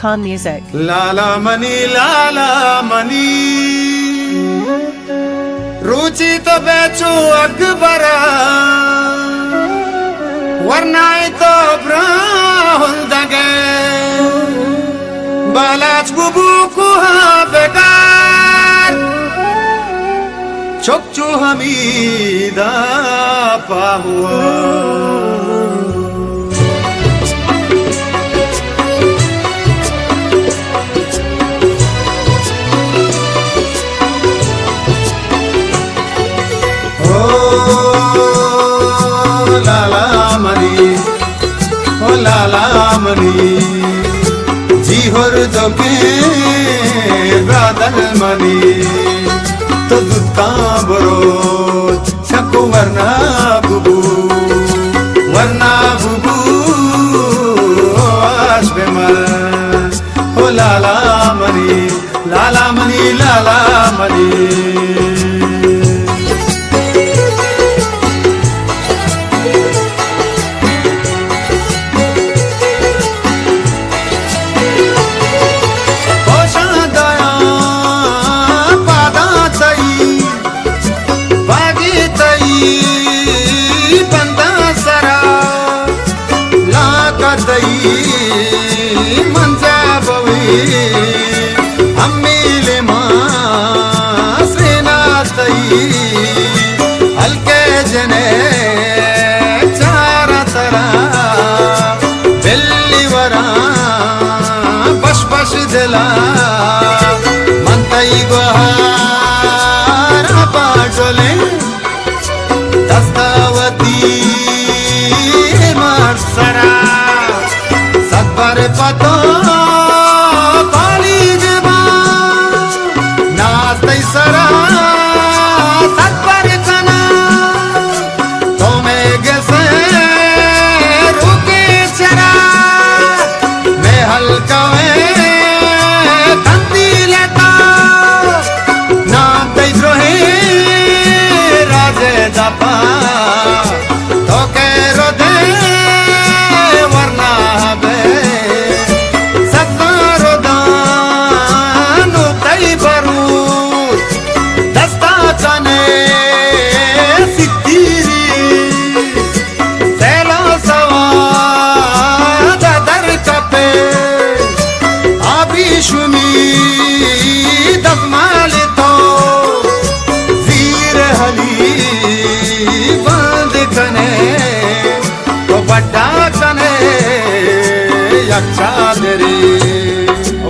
Khan Music. लाला money रुचि तो बेचो अकबरा वरना तो ब्राहुंदगे बालाच बुबू कुहा बेकार चोकचू हमीदा पाहुआ जी होर जोके बादल मनी तो दुत्ता बरो सकु वरना बुबू आश बेमल हो लाला मनी अम्मीले मां श्रीनाथई हल्के जने चारा तरा बिल्लीवरा बश दिला मंतई गुहारा पाटोले दस्तावती मारसरा सदबर पतो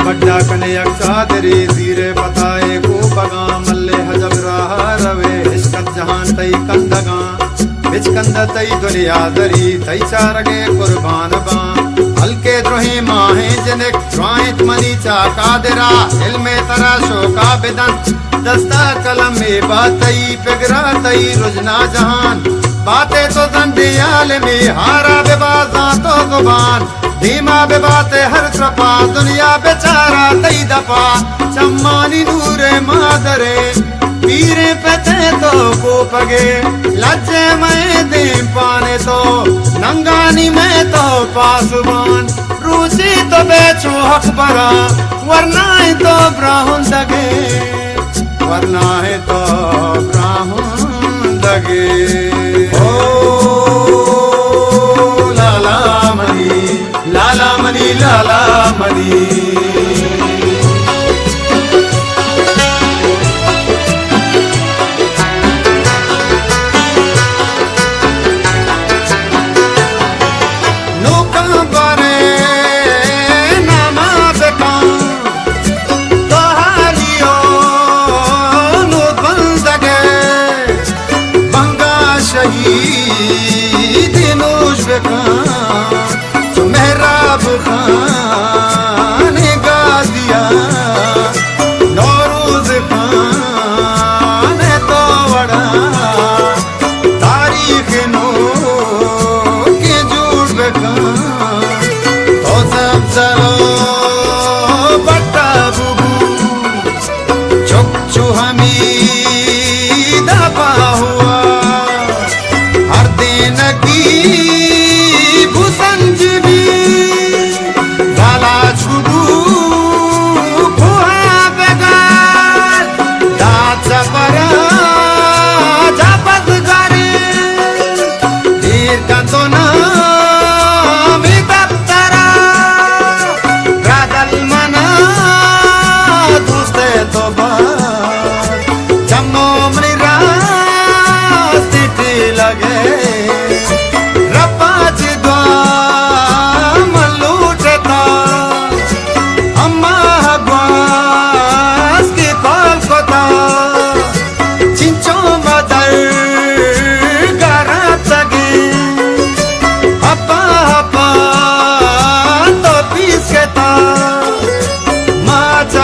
बड्डा कने अक्षादरी धीरे बताए को पगा मल्ले हजब राह रवे इश्कत जहान तई कंदगा बिचकंद तई दुनिया दरी तई चारगे कुर्बान बा हल्के द्रोही माहे जने ड्राइट मनी चा कादरा इल्मे तरा शोका बिदन दस्ता कलम में बातई पिगरा तई रुजना जहान बातें तो दंडियाल में हारा बेबाजा तो जुबान धीमा बेबाते हर कृपा दुनिया बेचारा तई दफा चम्मानी नूरे मादरे पीरे पते तो को पगे लज्जे में दे पाने तो नंगानी में तो पासुबान रूसी तो बेचो अकबरा वरना है तो ब्राहुन दगे लाला मनी शहीद नूश खान मेहराब खान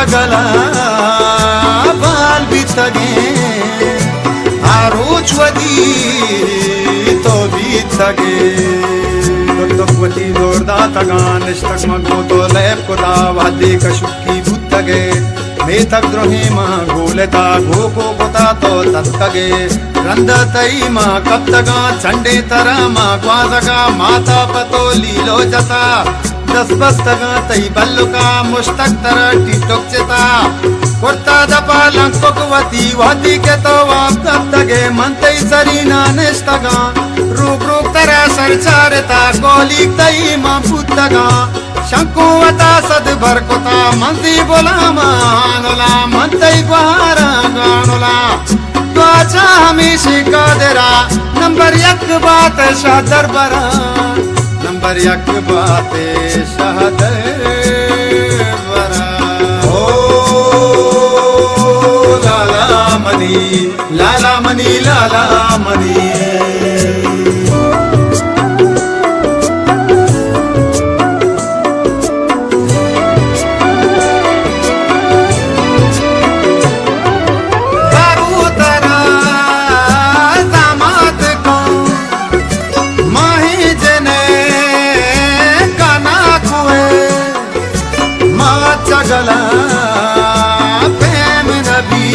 चगला बाल भी तगे आरोच वदी तो भी तगे तोक्वती दोरदा तगान निष्ठक मगो तो लैब कोता वादी कशुकी बुद्धगे मेथक द्रोही माँ गोलेता घोको कोता तो तत्तगे रंद तई माँ कब तगा चंडे तरा माँ ग्वाजगा माता पतो लीलो जता दस बस तगा तई बल्लुका मुश्तक तरा टिटोक चेता कुर्ता दपा लंकोकवती वादी के तो वाप कब तगे मंतई सरीना निष्ठगा रूप रूप तरा सरचारता कोली तई माँ पुतगा शंकुवता सद भरकोता मंदी बोला मानोला मंतई ग्वारा गानोला गाचा हमेशा का देरा नंबर एक बात शादर बरा नंबर एक बात शादर बरा ओ लाला मनी लाला मनी लाला मनी चगला प्रेम नबी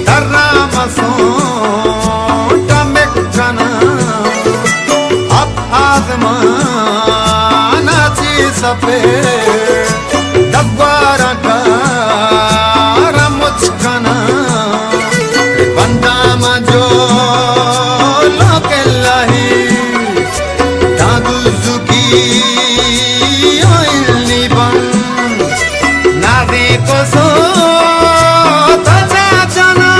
तर्रा मसो टमेक कना अब आजमा नाची सफे दब्बारा का रमुचकना बंदा मजो लोके लही दादुजुकी कोसो तजा जना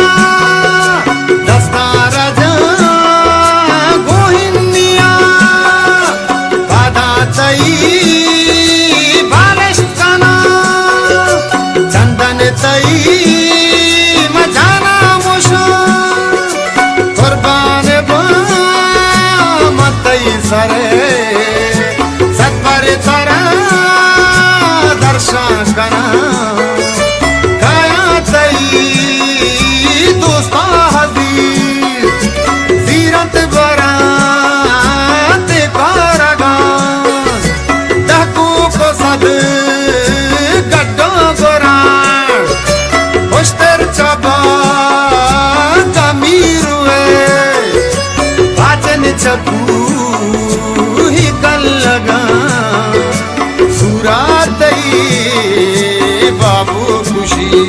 दस्तारा जा गोहिनिया बादा तई बारिश कना चंदन तई मजाना मुशो कुर्बान बा मतई सरे सत्पर तरा दर्शन कना चपू ही कल लगा सुरातई बाबू खुशी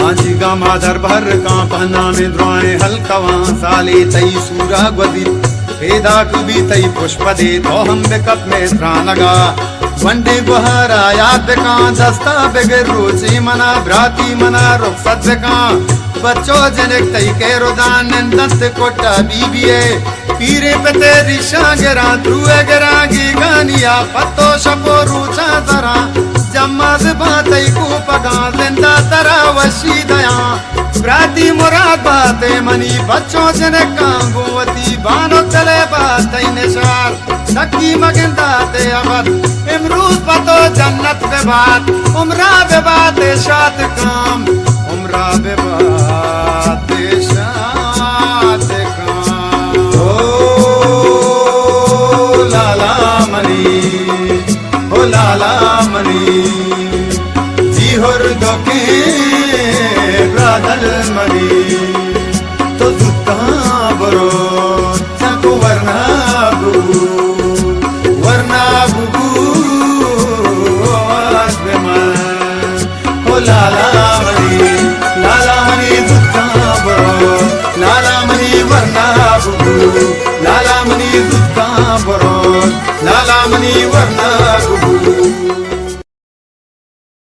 माजी का माधर भर का पहना में द्रोए हल्कवा साले तई सूरा ग्वदी पेदा कभी तई पुष्प दे तो हम बेकप में त्रा लगा वंडे बहरा याद का दस्ता बेगर रोचे मना भ्राती मना रुखसत का बच्चों जनक तई के रोदान नंदत कोटा बीबीए पीरे पे तेरी शागरा द्रुए गरागी गानिया पतो शपो रूचा तरा जम्माद बातई को पगा जिंदा तरा वशी दया प्राती मुराद बाते मनी बच्चों जनक का गोवती बानो चले बातई निशार नकी मगिंदा ते अबद इमरूज पतो जन्नत पे बात उमरा बे बात शात काम उमरा बे बात शात काम ओ लाला मनी जी होर दोके ब्रादल मनी तो दुता बरो चको वरना बुबू आस बेमान ओ लाला मनी दुता बरो लाला मनी वरना बुबू लाला मनी दुता बरो लाला मनी वरना